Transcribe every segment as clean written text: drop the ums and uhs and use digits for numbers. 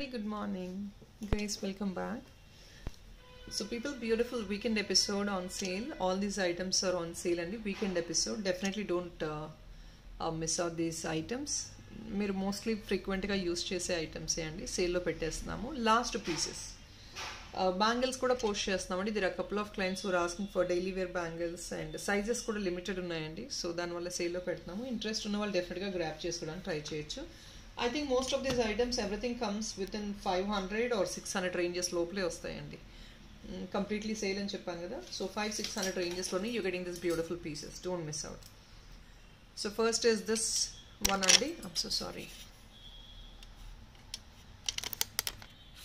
Very good morning, guys. Welcome back. So, people, beautiful weekend episode on sale. All these items are on sale, and the weekend episode. Definitely don't miss out these items. మీరు mostly ఫ్రీక్వెంట్గా use చేసే ఐటమ్సే అండి సేల్లో పెట్టేస్తున్నాము. Last pieces bangles కూడా post చేస్తున్నామండి. There are couple of clients were asking for daily wear bangles and sizes కూడా లిమిటెడ్ ఉన్నాయండి. సో దానివల్ల సేల్లో పెడుతున్నాము. ఇంట్రెస్ట్ ఉన్న వాళ్ళు డెఫినెట్గా గ్రాప్ చేసుకోవడానికి ట్రై చేయొచ్చు. I think most of these items everything comes within 500 or 600 ranges lopale vastayandi. Completely sale ani cheppanu kada. So 500-600 ranges lone you getting these beautiful pieces. Don't miss out. So first is this one andi. I'm so sorry.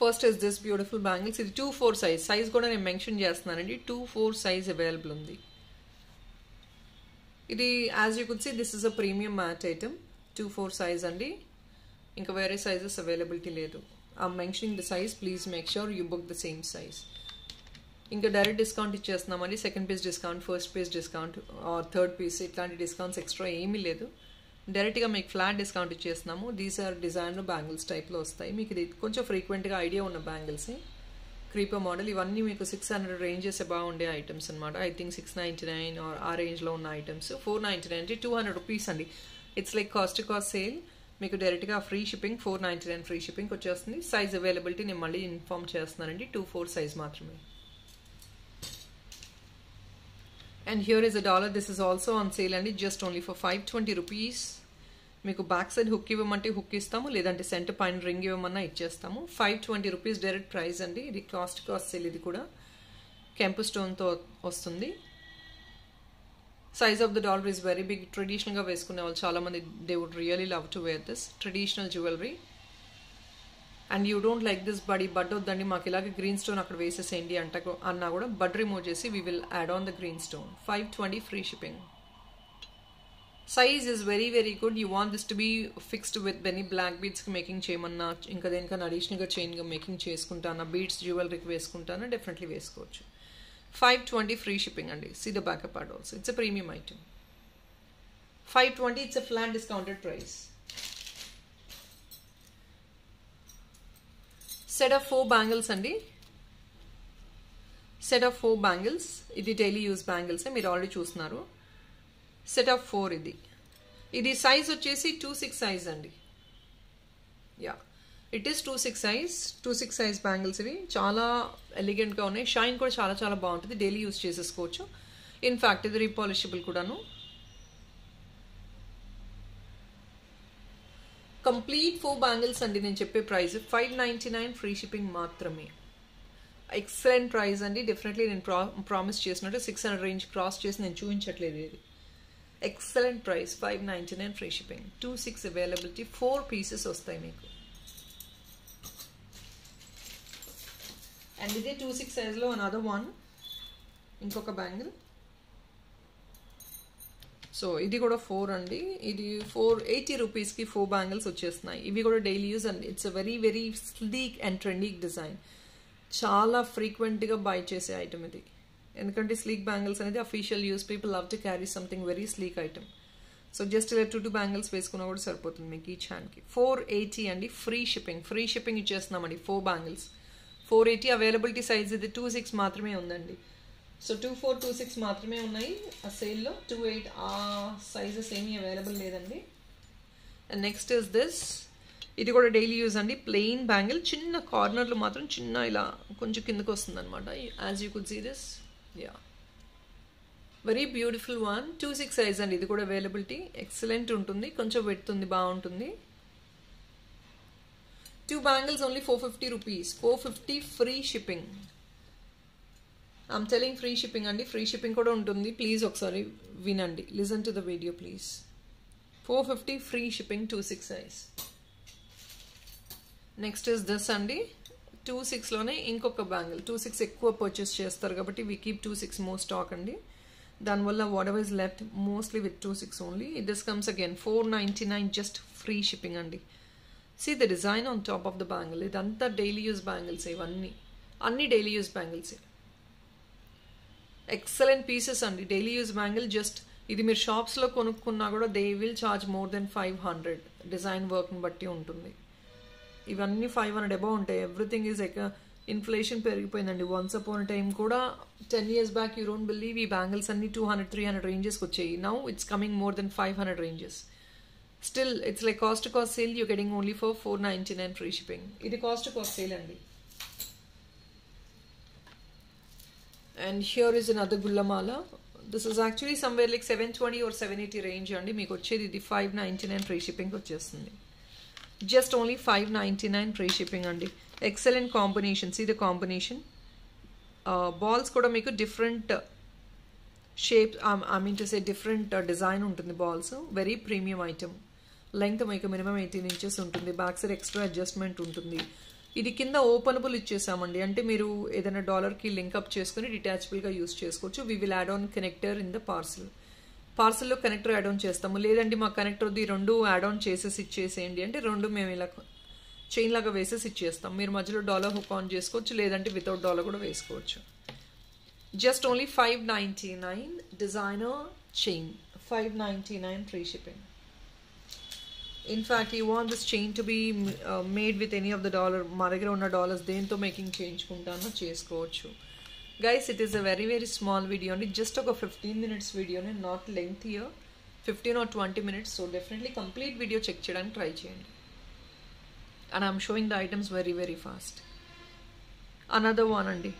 First is this beautiful bangles. Idi 2-4 size. Size kuda nenu mention chestunanandi. 2-4 size available undi. Idi as you could see this is a premium matte item. 2-4 size andi. ఇంకా వేరే sizes availability లేదు. I'm mentioning the size, please make sure you book the same size. ఇంకా direct discount ఇచ్చేస్తున్నామండి. Second piece discount, first piece discount, third piece ఇట్లాంటి discounts extra ఏమీ లేదు. డైరెక్ట్గా మీకు ఫ్లాట్ డిస్కౌంట్ ఇచ్చేస్తున్నాము. దీస్ ఆర్ డిజైనర్ బ్యాంగిల్స్ టైప్లో వస్తాయి. మీకు ఇది కొంచెం ఫ్రీక్వెంట్గా ఐడియా ఉన్న బ్యాంగిల్స్. క్రీపర్ మోడల్ ఇవన్నీ మీకు 600 రేంజెస్ బాగుండే ఐటమ్స్ అనమాట. ఐ థింక్ 699 ఆర్ ఆ రేంజ్లో ఉన్న ఐటమ్స్. 499 అంటే 200 రూపీస్ అండి. It's like cost sale. మీకు డైరెక్ట్గా ఫ్రీ షిప్పింగ్ 499 ఫ్రీ షిప్పింగ్ వచ్చేస్తుంది. సైజ్ అవైలబిలిటీ నేను మళ్ళీ ఇన్ఫార్మ్ చేస్తున్నానండి. 2-4 సైజ్ మాత్రమే. And here is $1. This is also on sale అండి. Just only for 520 rupees. మీకు బ్యాక్ సైడ్ హుక్ ఇవ్వమంటే హుక్ ఇస్తాము, లేదంటే సెంటర్ పైన రింగ్ ఇవ్వమన్నా ఇచ్చేస్తాము. 520 రూపీస్ డైరెక్ట్ ప్రైస్ అండి. ఇది కాస్ట్ సేల్. ఇది కూడా కెంపు స్టోన్తో వస్తుంది. Size of the dollar is very big. Traditional ga vesukune vallu chaala mandi they would really love to wear this traditional jewelry. And you don't like this body bud oddandi maaku ilage green stone akkada vesesendi anna kuda bud remove chesi we will add on the green stone. 520 free shipping. Size is very very good. You want this to be fixed with any black beads ki making cheyamanna inka denikana additional ga chain ga making chesukuntana beads jewelry ki vesukuntana definitely vesukochu. 520 free shipping and see the backup part also. It's a premium item. 520, it's a flat discounted price. Set of 4 bangles andi. Set of 4 bangles. Idi daily use bangles మీరు already చూస్తున్నారు. Set of 4 ఇది. ఇది size వచ్చేసి 2-6 size అండి. Yeah, it is 2-6 size. 2-6 size bangles ఇవి చాలా ఎలిగెంట్గా ఉన్నాయి. Shine కూడా చాలా చాలా బాగుంటుంది. డైలీ యూస్ చేసేసుకోవచ్చు. ఇన్ఫ్యాక్ట్ ఇది రీపాలిషబుల్ కూడాను. కంప్లీట్ 4 బ్యాంగిల్స్ అండి నేను చెప్పే ప్రైస్ 599 ఫ్రీ షిప్పింగ్ మాత్రమే. ఎక్సలెంట్ ప్రైస్ అండి. డెఫినెట్లీ నేను ప్రామిస్ చేసినట్టు 600 రేంజ్ క్రాస్ చేసి నేను చూపించట్లేదు. ఇది excellent price. 599 free shipping. 2-6 availability. 4 pieces వస్తాయి మీకు. అండ్ ఇదే 2-6 సైజ్లో అనదర్ వన్, ఇంకొక బ్యాంగిల్. సో ఇది కూడా 4 అండి. ఇది 480 రూపీస్కి 4 బ్యాంగిల్స్ వచ్చేస్తున్నాయి. ఇవి కూడా daily use and it's a very very sleek and trendy design. చాలా ఫ్రీక్వెంట్గా బై చేసే ఐటమ్ ఇది. ఎందుకంటే స్లీక్ బ్యాంగిల్స్ అనేది official use. People love to carry something very sleek item. So just ఇలా 2 బ్యాంగిల్స్ వేసుకున్నా కూడా సరిపోతుంది మీకు ఈచ్ హ్యాండ్కి. 480 అండి. Free shipping. ఫ్రీ షిప్పింగ్ ఇచ్చేస్తున్నామండి. 4 బ్యాంగిల్స్ 480. అవైలబిలిటీ సైజ్ ఇది 2-6 మాత్రమే ఉందండి. సో 2-4, 2-6 మాత్రమే ఉన్నాయి ఆ సేల్లో. 2-8 ఆ సైజెస్ ఏమీ అవైలబుల్ లేదండి. And next is this. ఇది కూడా డైలీ యూజ్ అండి. Plain bangle. చిన్న కార్నర్లు మాత్రం చిన్న ఇలా కొంచెం కిందకు వస్తుంది అనమాట. As you could see this. Yeah, very beautiful one. 2-6 size అండి. ఇది కూడా అవైలబిలిటీ ఎక్సలెంట్ ఉంటుంది. కొంచెం వెడుతుంది, బాగుంటుంది. 2 bangles only 450 rupees. 450 free shipping. I'm telling free shipping andi. Free shipping kuda untundi. Please okkasari vinandi. Listen to the video please. 450 free shipping. 2-6 size. Next is this andi. 2-6 lone inkoka bangle. 2-6 ఎక్కువ purchase చేస్తారు కాబట్టి we keep 2-6 more stock andi. దానివల్ల whatever is left mostly with 2-6 only. This comes again 499 just free shipping andi. See the design on top of the bangle. ఇదంతా daily use bangles. ఇవన్నీ అన్ని daily use bangles. Excellent pieces అండి. Daily use bangle. Just ఇది మీరు షాప్స్లో కొనుక్కున్నా కూడా they will charge more than 500. Design వర్క్ని బట్టి ఉంటుంది. ఇవన్నీ 500 అబౌవ్ ఉంటాయి. ఎవ్రీథింగ్ ఈజ్ లైక్ ఇన్ఫ్లేషన్ పెరిగిపోయిందండి. వన్స్ అపాన్ టైం కూడా 10 years back you don't believe ఈ బ్యాంగిల్స్ అన్ని 200-300 రేంజెస్కి వచ్చాయి. Now it's coming more than 500 ranges. Still it's like cost to cost sale, you getting only for 499 free shipping. ఇది cost to cost sale అండి. And here is another గుల్లమాల. This is actually somewhere like 720 or 780 range అండి. మీకు వచ్చేది ఇది 599 free shipping వచ్చేస్తుంది. Just only 599 free shipping అండి. Excellent combination. See the combination. Balls కూడా మీకు different shape, I mean to say different design ఉంటుంది balls. Very premium item. Length మీకు మినిమం 18 inches ఉంటుంది. బ్యాక్ సైడ్ ఎక్స్ట్రా అడ్జస్ట్మెంట్ ఉంటుంది. ఇది కింద ఓపెనబుల్ ఇచ్చేసామండి. అంటే మీరు ఏదైనా డాలర్కి లింక్అప్ చేసుకుని డిటాచబుల్గా యూస్ చేసుకోవచ్చు. We will add on connector in the పార్సల్లో కనెక్టర్ యాడ్ ఆన్ చేస్తాము. లేదండి మా కనెక్టర్ ది 2 యాడ్ ఆన్ చేసేసి ఇచ్చేసేయండి అంటే 2 మేము ఇలా చైన్ లాగా వేసేసి ఇచ్చేస్తాం. మీరు మధ్యలో డాలర్ హుక్ ఆన్ చేసుకోవచ్చు, లేదంటే వితౌట్ డాలర్ కూడా వేసుకోవచ్చు. Just only 599 designer chain, 599 free shipping. In fact, you want this chain to be made with any of the dollar, మా దగ్గర ఉన్న డాలర్స్ దేంతో మేకింగ్ చేయించుకుంటానో చేసుకోవచ్చు. Guys, it is a very very small video అండి. Just ఒక 15 minutes వీడియోనే, not lengthier, 15 or 20 minutes. So definitely complete video check చేయడానికి ట్రై చేయండి. And I'm showing the items very very fast. Another one అండి,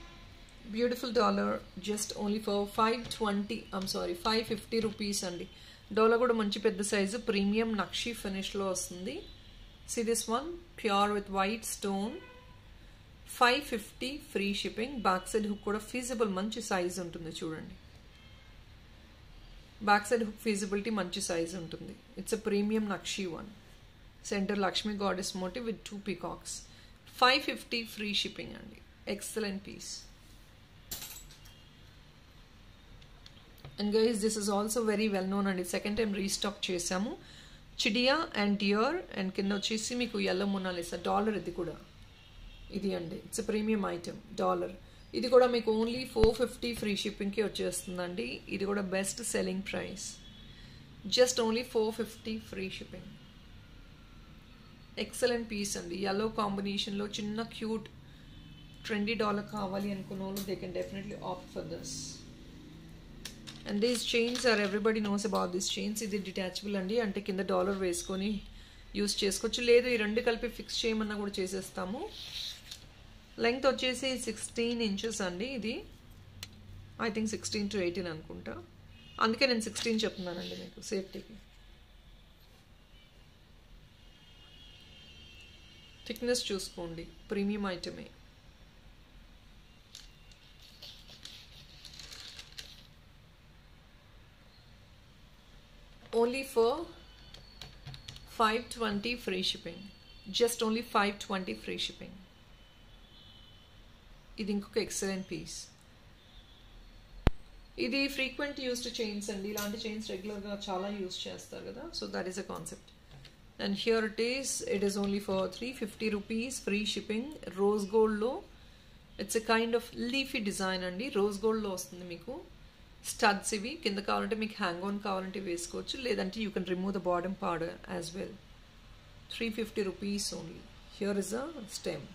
beautiful dollar, just only for 550 rupees అండి. Dollar కూడా మంచి పెద్ద సైజు, ప్రీమియం నక్షి ఫినిష్లో వస్తుంది. See this one, pure with white stone, 550 free shipping. Back side hook కూడా feasible, మంచి సైజ్ ఉంటుంది చూడండి. బ్యాక్ సైడ్ హుక్ ఫీజిబిలిటీ మంచి సైజ్ ఉంటుంది. ఇట్స్ అ ప్రీమియం నక్షి one. Centre Lakshmi goddess motif with 2 peacocks. 550 free shipping అండి. Excellent piece. And guys, this is also very well known అండి. Second time restock చేసాము. చిడియా అండ్ డియర్, అండ్ కింద వచ్చేసి మీకు ఎల్లో మొనాలిసా డాలర్. ఇది కూడా ఇది అండి, ఇట్స్ ప్రీమియం ఐటమ్ డాలర్. ఇది కూడా మీకు ఓన్లీ 450 ఫ్రీ షిప్పింగ్కి వచ్చేస్తుందండి. ఇది కూడా best selling price. Just only 450 free shipping. Excellent piece అండి. ఎల్లో కాంబినేషన్లో చిన్న క్యూట్ ట్రెండీ డాలర్ కావాలి అనుకున్న వాళ్ళు they can definitely opt for this. And these chains are, everybody knows about this chains. ఇది డిటాచబుల్ అండి, అంటే కింద డాలర్ వేసుకొని యూస్ చేసుకోవచ్చు. లేదు ఈ 2 కలిపి ఫిక్స్ చేయమన్నా కూడా చేసేస్తాము. లెంగ్త్ వచ్చేసి 16 inches అండి. ఇది ఐ థింక్ 16 to 18 అనుకుంటా. అందుకే నేను 16 చెప్తున్నానండి మీకు సేఫ్టీకి. థిక్నెస్ చూసుకోండి, ప్రీమియం ఐటమే. Only for 520 free shipping. Just only 520 free shipping. ఇది ఇంకొక ఎక్సలెంట్ పీస్. ఇది ఫ్రీక్వెంట్ యూస్డ్ చైన్స్ అండి. ఇలాంటి చైన్స్ రెగ్యులర్గా చాలా యూస్ చేస్తారు కదా, so that is a concept. And here it is only for 350 rupees free shipping. Rose గోల్డ్లో it's a kind of leafy design అండి. రోజ్ గోల్డ్లో వస్తుంది మీకు. స్టడ్స్ ఇవి. కింద కావాలంటే మీకు హ్యాంగ్ ఆన్ కావాలంటే వేసుకోవచ్చు, లేదంటే you can remove the bottom part as well. 350 rupees only. Here is a stem.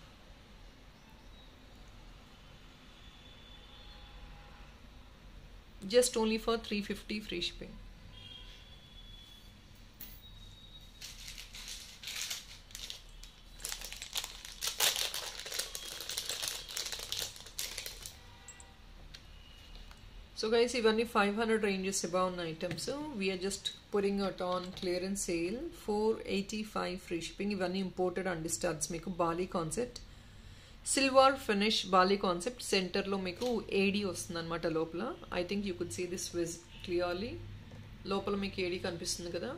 Just only for 350 free shipping. So guys, even if 500 ranges above items, so we are just putting it on clearance sale. 485 free shipping. Even imported and studs meeku Bali concept. Silver finish bali concept. సెంటర్లో మీకు AD వస్తుంది అనమాట లోపల. I think you could see this with clearly. లోపల మీకు AD కనిపిస్తుంది కదా.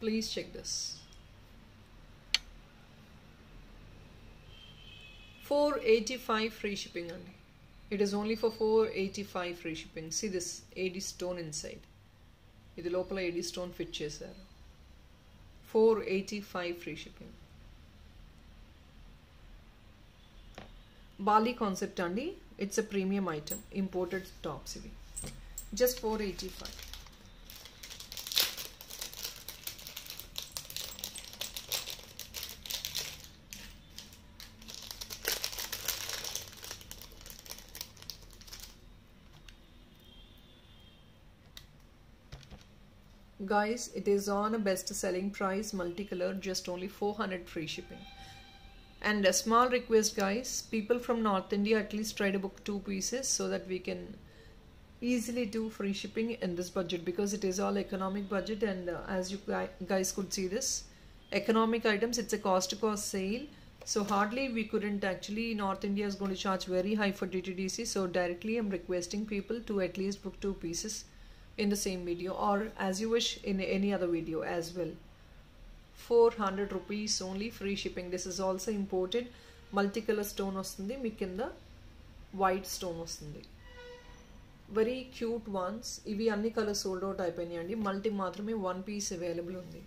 Please check this. 485 free shipping అండి. It is only for 485 free shipping. See this AD stone inside. ఇది లోపల AD stone ఫిట్ చేశారు. 485 free shipping. బాలీ కాన్సెప్ట్ అండి. It's a premium item, imported tops ఇవి. Just 485. Guys, it is on a best selling price, multicolor, just only 400 free shipping. And a small request guys, people from North India at least try to book 2 pieces so that we can easily do free shipping in this budget, because it is all economic budget. And as you guys could see, this economic items, it's a cost to cost sale, so hardly we couldn't actually, North India is going to charge very high for DTDC. So directly I'm requesting people to at least book 2 pieces in the same video, or as you wish in any other video as well. 400 rupees only, free shipping. This is also imported, multicolor stone vastundi, meeku kinda white stone vastundi. Very cute ones. Ivi anni colors sold out అయిపోయినాయండి. Multi మాత్రమే 1 piece available ఉంది.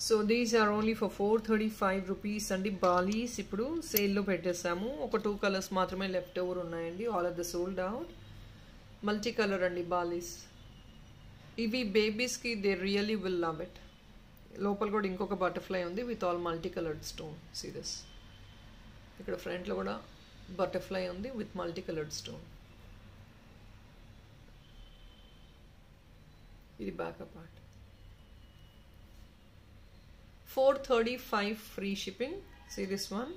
So these are only for 435 rupees అండి. బాలీస్ ఇప్పుడు సేల్లో పెట్టేసాము. ఒక 2 colours మాత్రమే left over ఉన్నాయండి. All are the sold out. Multi colour అండి బాలీస్. ఇవి బేబీస్కి they really will love it. లోపల కూడా ఇంకొక బటర్ఫ్లై ఉంది with all multi coloured stone. See this. ఇక్కడ ఫ్రంట్లో కూడా బటర్ఫ్లై ఉంది విత్ మల్టీ కలర్డ్ స్టోన్. ఇది backup part. 435 free shipping. See this one,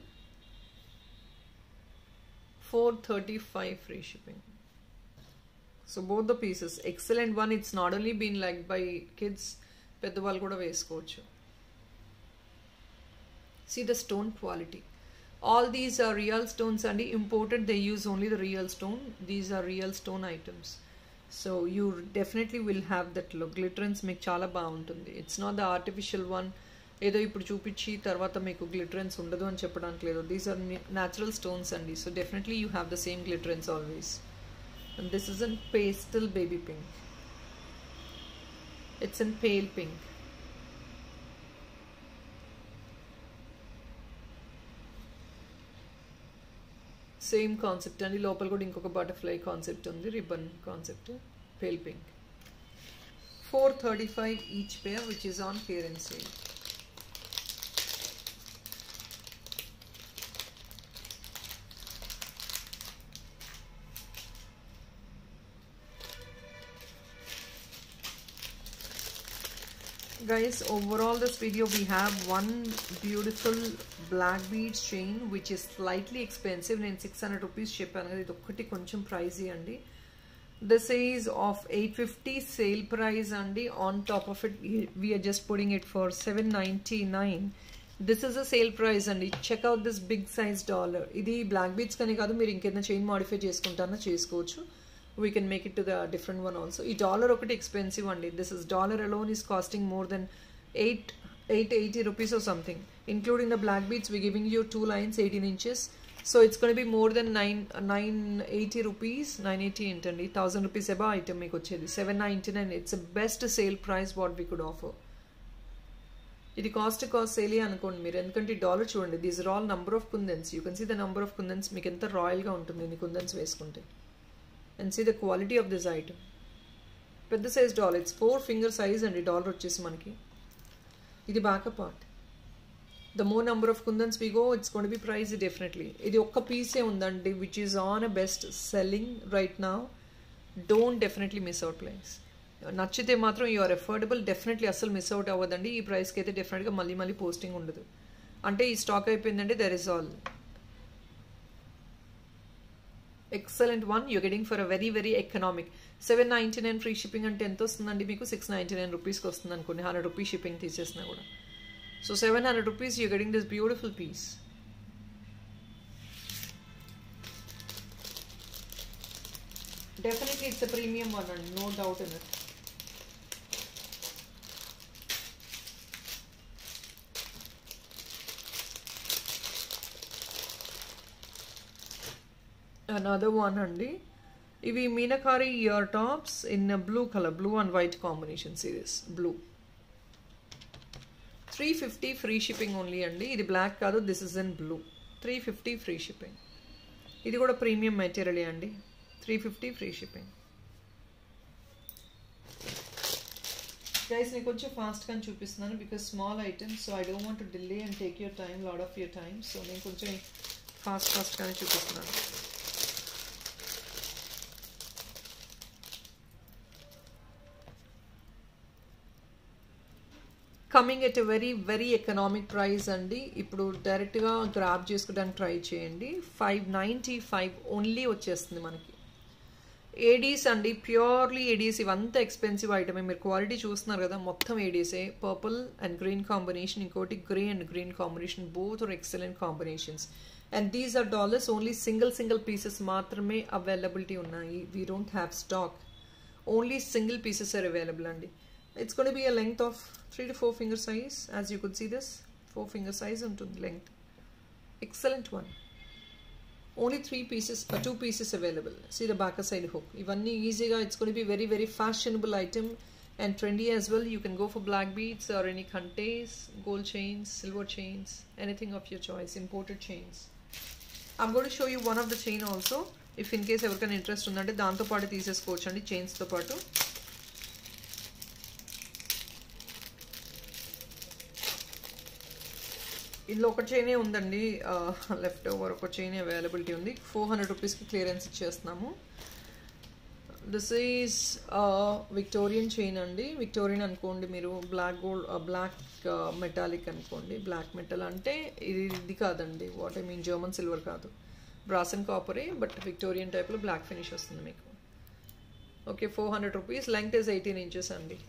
435 free shipping. So both the pieces, excellent one. It's not only been liked by kids, పెద్దవాళ్ళు కూడా వేసుకోవచ్చు. See the stone quality. All these are real stones and imported, they use only the real stone. These are real stone items, so you definitely will have that look. Glitterance మీకు చాలా బాగుంటుంది. It's not the artificial one, ఏదో ఇప్పుడు చూపించి తర్వాత మీకు గ్లిటరెన్స్ ఉండదు అని చెప్పడానికి లేదు. దీస్ ఆర్ న్యాచురల్ స్టోన్స్ అండి. So definitely you have the same glitterance always. And this is in pastel baby pink. It's in pale pink. Same concept అండి. లోపల కూడా ఇంకొక బటర్ఫ్లై కాన్సెప్ట్ ఉంది, ribbon concept. Pale pink. 435 each pair, which is on clearance sale. Guys, overall this video we have one beautiful black beads chain which is slightly expensive. నేను 600 rupees చెప్పాను కదా, ఇది ఒక్కటి కొంచెం ప్రైజీ అండి. This is of 850 sale price అండి. On top of it we are just putting it for 799. This is a sale price అండి. Check out this big size dollar. ఇది బ్లాక్ బీడ్స్ కానీ కాదు, మీరు ఇంకేదైనా చైన్ మాడిఫై చేసుకుంటారో చేసుకోవచ్చు. We can make it to the different one also. ఈ dollar ఒకటి ఎక్స్పెన్సివ్ అండి. This is dollar alone is costing more than 880 rupees or something, including the black beads. We're giving you 2 lines 18 inches, so it's going to be more than 980 rupees. 980 ఏంటండి, 1000 rupees above item మీకు వచ్చేది 799. It's a best sale price what we could offer. ఇది cost sale అనుకోండి మీరు, ఎందుకంటే dollar చూడండి. These are all number of kundans. You can see the number of kundans. మీకు ఎంత రాయల్గా ఉంటుంది ఇన్ని కుందన్స్ వేసుకుంటే. And see the quality of this item. పెద్ద size dollar, it's 4 finger size అండి డాలర్ వచ్చేసి మనకి. ఇది backup part. The more number of kundans we go, it's gonna be price definitely. ఇది ఒక్క పీసే ఉందండి which is on a best selling right now. Don't definitely miss out price. నచ్చితే మాత్రం యూ ఆర్ అఫోర్డబుల్. డెఫినెట్లీ అస్సలు మిస్ అవుట్ అవ్వదండి. ఈ ప్రైస్కి అయితే డెఫినెట్గా మళ్ళీ పోస్టింగ్ ఉండదు. అంటే ఈ స్టాక్ అయిపోయిందంటే there is all. excellent one. You're getting for a very very economic. 799 free shipping అంటే ఎంత వస్తుందండి మీకు? 699 రూపీస్కి వస్తుంది అనుకోండి. 100 రూపీస్ షిప్పింగ్ తీసేసినా కూడా. So 700 rupees you're getting this beautiful piece. Definitely it's a premium one and no doubt in it. Another one అండి. ఇవి meenakari ear tops in blue colour, blue and white combination series. Blue 350 free shipping only అండి. ఇది black కాదు, this is in blue. 350 free shipping. ఇది కూడా premium material అండి. 350 free shipping. Guys నేను కొంచెం ఫాస్ట్గా చూపిస్తున్నాను because small items, so I don't want to delay and take your time, lot of your time. So నేను కొంచెం ఫాస్ట్గానే చూపిస్తున్నాను. Coming at a very very economic price అండి. ఇప్పుడు డైరెక్ట్గా గ్రాబ్ చేసుకోవడానికి ట్రై చేయండి. 595 ఓన్లీ వచ్చేస్తుంది మనకి. ఏడీస్ అండి, ప్యూర్లీ ఏడీస్. ఇవంతా ఎక్స్పెన్సివ్ ఐటమే. మీరు క్వాలిటీ చూస్తున్నారు కదా, మొత్తం ఏడీసే. పర్పుల్ అండ్ గ్రీన్ కాంబినేషన్, ఇంకోటి grey and green combination. Both are excellent combinations. And these are dollars. Only single pieces మాత్రమే అవైలబిలిటీ ఉన్నాయి. We don't have stock. Only single pieces are available అండి. It's going to be a length of 3 to 4 finger size. As you could see this, 4 finger size ఉంటుంది length. Excellent one. Only 2 pieces available. See the back side hook. ఇవన్నీ ఈజీగా, it's going to be very very fashionable item and trendy as well. You can go for black beads or any kantes, gold chains, silver chains, anything of your choice. Imported chains. I'm going to show you one of the chain also. If in case ఎవరికైనా interest ఉందంటే దాంతో పాటు తీసేసుకోవచ్చు అండి, చైన్స్తో పాటు. ఇందులో ఒక చైనే ఉందండి, లెఫ్ట్ ఓవర్ ఒక చైన్ అవైలబిలిటీ ఉంది. 400 రూపీస్కి క్లియరెన్స్ ఇచ్చేస్తున్నాము. దిస్ ఈజ్ విక్టోరియన్ చైన్ అండి. విక్టోరియన్ అనుకోండి మీరు, బ్లాక్ గోల్డ్, బ్లాక్ మెటాలిక్ అనుకోండి. బ్లాక్ మెటల్ అంటే ఇది కాదండి, what I mean German silver కాదు, బ్రాస్ అండ్ కాపరే, బట్ విక్టోరియన్ టైప్లో బ్లాక్ ఫినిష్ వస్తుంది మీకు. Okay, 400 rupees. Length is 18 inches అండి.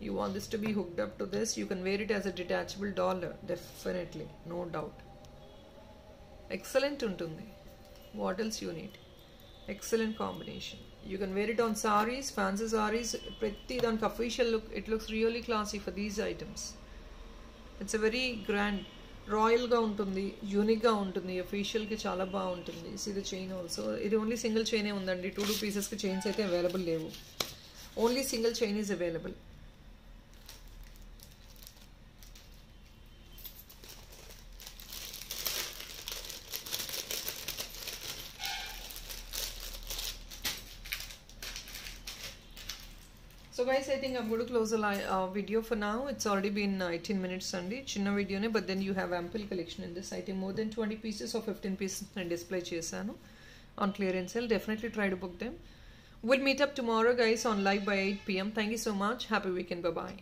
You want this to be hooked up to this, you can wear it as a detachable dollar, definitely, no doubt. Excellent untundi. What else you need? Excellent combination. You can wear it on sarees, fancy sarees. Pretty danki official look, it looks really classy for these items. It's a very grand, royal ga untundi, unique ga untundi, official ki chaala baaguntundi. See the chain also. Idi only single chain e undandi, 2 pieces ki chains aithe available levu. Only single chain is available. So guys, I think I'm going to close the video for now. It's already been 18 minutes andi. Chinna video ne, but then you have ample collection in this item. More than 20 pieces or 15 pieces I display chesanu on clearance sale. Definitely try to book them. We'll meet up tomorrow guys on live by 8 PM. Thank you so much. Happy weekend. Bye bye.